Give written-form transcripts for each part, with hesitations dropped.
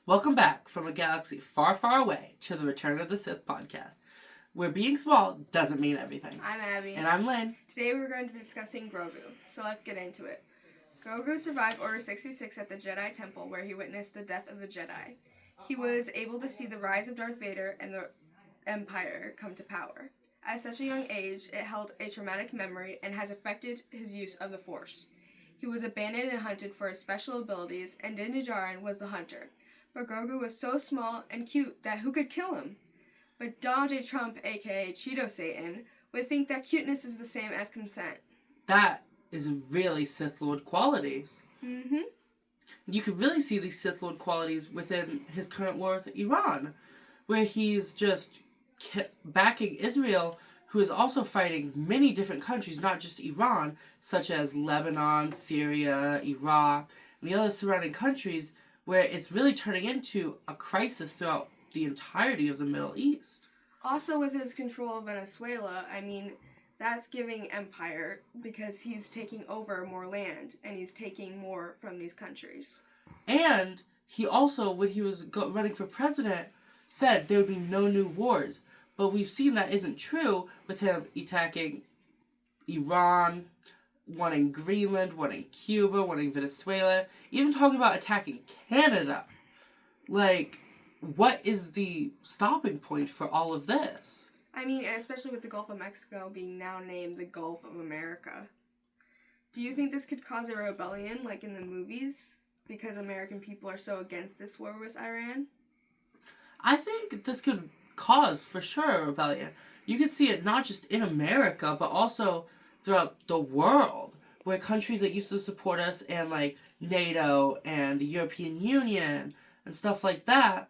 Welcome back from a galaxy far, far away to the Return of the Sith podcast, where being small doesn't mean everything. I'm Abby. And I'm Lynn. Today we're going to be discussing Grogu, so let's get into it. Grogu survived Order 66 at the Jedi Temple, where he witnessed the death of the Jedi. He was able to see the rise of Darth Vader and the Empire come to power. At such a young age, it held a traumatic memory and has affected his use of the Force. He was abandoned and hunted for his special abilities, and Din Djarin was the hunter. But Grogu was so small and cute that who could kill him? But Donald J. Trump, aka Cheeto Satan, would think that cuteness is the same as consent. That is really Sith Lord qualities. Mm-hmm. You can really see these Sith Lord qualities within his current war with Iran, where he's just backing Israel, who is also fighting many different countries, not just Iran, such as Lebanon, Syria, Iraq, and the other surrounding countries, where it's really turning into a crisis throughout the entirety of the Middle East. Also, with his control of Venezuela, that's giving Empire, because he's taking over more land, and he's taking more from these countries. And he also, when he was running for president, said there would be no new wars. But we've seen that isn't true, with him attacking Iran, wanting Greenland, wanting Cuba, wanting Venezuela, even talking about attacking Canada. Like, what is the stopping point for all of this? Especially with the Gulf of Mexico being now named the Gulf of America. Do you think this could cause a rebellion, like in the movies, because American people are so against this war with Iran? I think this could cause, for sure, a rebellion. You could see it not just in America, but also throughout the world, where countries that used to support us, and like NATO and the European Union and stuff like that,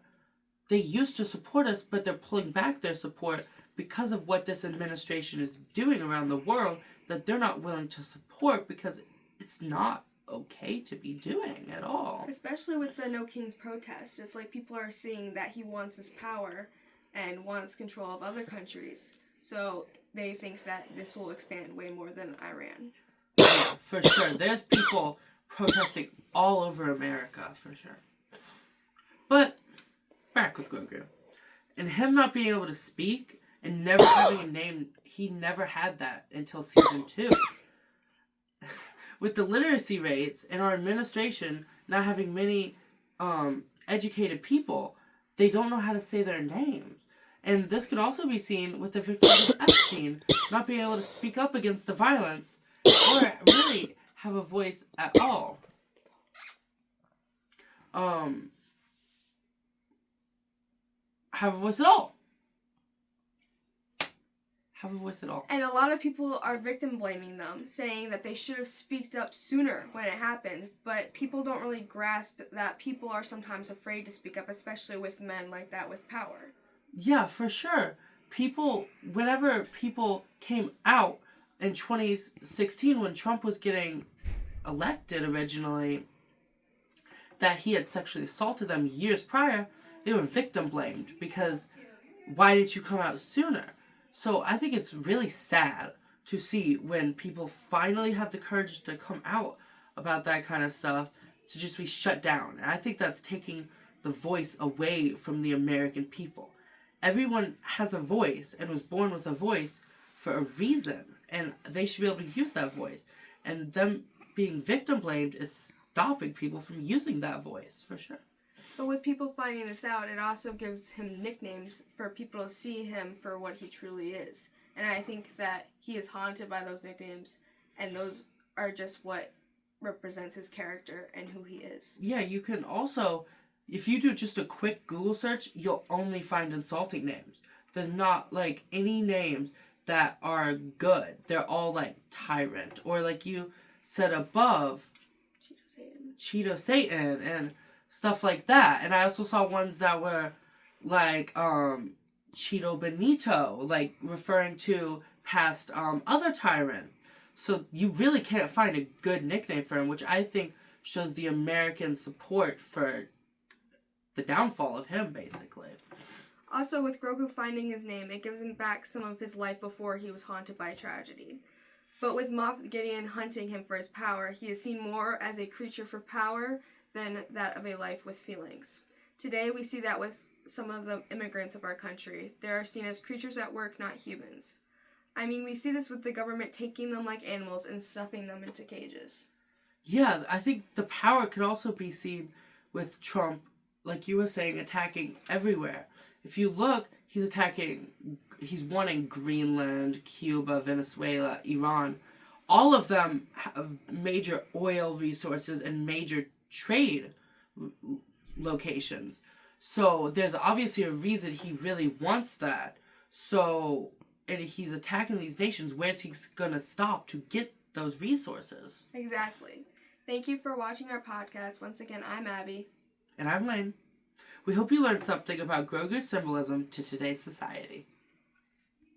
they used to support us, but they're pulling back their support because of what this administration is doing around the world, that they're not willing to support because it's not okay to be doing at all. Especially with the No Kings protest. It's like people are seeing that he wants this power and wants control of other countries. So they think that this will expand way more than Iran. Yeah, for sure. There's people protesting all over America, for sure. But back with Grogu. And him not being able to speak and never having a name, he never had that until season 2. With the literacy rates and our administration not having many educated people, they don't know how to say their names. And this could also be seen with the victims of Epstein not being able to speak up against the violence or really have a voice at all. Have a voice at all. Have a voice at all. And a lot of people are victim blaming them, saying that they should have speaked up sooner when it happened, but people don't really grasp that people are sometimes afraid to speak up, especially with men like that with power. Yeah, for sure. Whenever people came out in 2016 when Trump was getting elected originally, that he had sexually assaulted them years prior, they were victim blamed because why didn't you come out sooner? So I think it's really sad to see when people finally have the courage to come out about that kind of stuff to just be shut down. And I think that's taking the voice away from the American people. Everyone has a voice and was born with a voice for a reason, and they should be able to use that voice. And them being victim blamed is stopping people from using that voice, for sure. But with people finding this out, it also gives him nicknames for people to see him for what he truly is. And I think that he is haunted by those nicknames, and those are just what represents his character and who he is. Yeah, you can also, if you do just a quick Google search, you'll only find insulting names. There's not, like, any names that are good. They're all, like, tyrant. Or, like you said above, Cheeto Satan, and stuff like that. And I also saw ones that were, like, Cheeto Benito, like, referring to past, other tyrants. So you really can't find a good nickname for him, which I think shows the American support for the downfall of him, basically. Also, with Grogu finding his name, it gives him back some of his life before he was haunted by tragedy. But with Moff Gideon hunting him for his power, he is seen more as a creature for power than that of a life with feelings. Today, we see that with some of the immigrants of our country. They are seen as creatures at work, not humans. I mean, we see this with the government taking them like animals and stuffing them into cages. Yeah, I think the power can also be seen with Trump, like you were saying, attacking everywhere. If you look, he's wanting Greenland, Cuba, Venezuela, Iran. All of them have major oil resources and major trade locations. So there's obviously a reason he really wants that. So, and he's attacking these nations. Where's he gonna stop to get those resources? Exactly. Thank you for watching our podcast. Once again, I'm Abby. And I'm Lane. We hope you learned something about Grogu's symbolism to today's society.